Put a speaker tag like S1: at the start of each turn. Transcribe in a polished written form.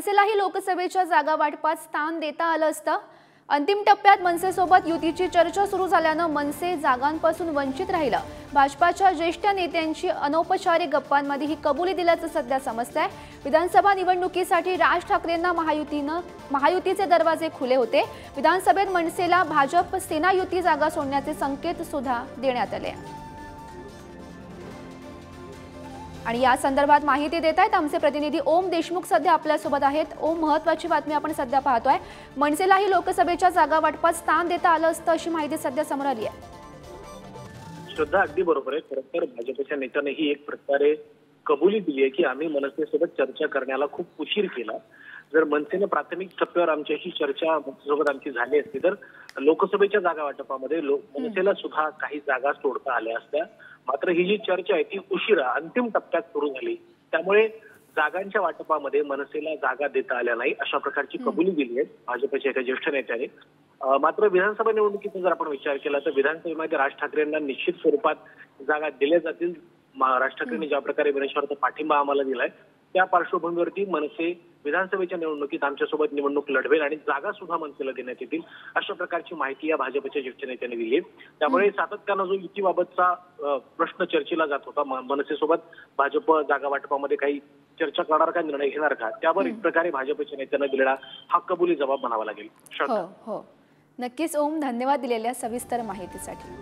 S1: मनसेलाही लोकसभेच्या जागा वाटपात स्थान देता आलं असतं। अंतिम टप्प्यात मनसेसोबत युतीची चर्चा सुरू झाल्यानं मनसे जागांपासून वंचित राहिलं। भाजपाच्या ज्येष्ठ नेत्यांची अनौपचारिक गप्पांमध्ये ही कबुली दिल्याचं सध्या समजतंय। विधानसभा निवडणुकीसाठी राज ठाकरेंना महायुतीचे दरवाजे खुले होते। विधानसभेत मनसेला भाजप सेना युती जागा सोडण्याचे संकेत सुद्धा देण्यात आले। आणि या संदर्भात माहिती देत आहेत आमचे प्रतिनिधी ओम देशमुख सध्या आपल्या सोबत आहेत। ओम, महत्त्वाची बातमी आपण सध्या पाहतोय, मनसेलाही लोकसभेच्या जागा वाटपात स्थान देता आलं असतं अशी माहिती सध्या समोर आली आहे।
S2: श्रद्धा, अगदी बरोबर आहे। खरं तर भाजपच्या नेत्यांनीही एक प्रकारे कबुली दिली आहे की आम्ही मनसेसोबत चर्चा करण्याला खूप उशीर केला। जर मनसेने प्राथमिक टप्प्यावर आमच्याशी चर्चा सोबत आमची झाली असती तर लोकसभेच्या जागा वाटपामध्ये मनसेला सुद्धा काही जागा सोडता आल्या असत्या। मात्र ही जी चर्चा आहे ती उशिरा अंतिम टप्प्यात सुरू झाली, त्यामुळे जागांच्या वाटपामध्ये मनसेला जागा देता आल्या नाही अशा प्रकारची कबुली दिली आहे भाजपच्या एका ज्येष्ठ नेत्याने। मात्र विधानसभा निवडणुकीचा जर आपण विचार केला तर विधानसभेमध्ये राज ठाकरेंना निश्चित स्वरूपात जागा दिल्या जातील। राज ठाकरेंनी ज्या प्रकारे विनशर्त पाठिंबा आम्हाला दिलाय त्या पार्श्वभूमीवरती मनसे विधानसभेच्या निवडणुकीत आमच्यासोबत निवडणूक लढवेल आणि जागा सुद्धा मनसेला देण्यात येतील अशा प्रकारची माहिती या भाजपच्या ज्येष्ठ नेत्यांनी दिली आहे। त्यामुळे सातत्यानं जो युतीबाबतचा प्रश्न चर्चेला जात होता, मनसेसोबत भाजप जागा वाटपामध्ये काही चर्चा करणार का, निर्णय घेणार का, त्यावर एक प्रकारे भाजपच्या नेत्यांना दिलेला हा कबुली जबाब म्हणावा लागेल।
S1: हो हो, नक्कीच ओम, धन्यवाद दिलेल्या सविस्तर माहितीसाठी।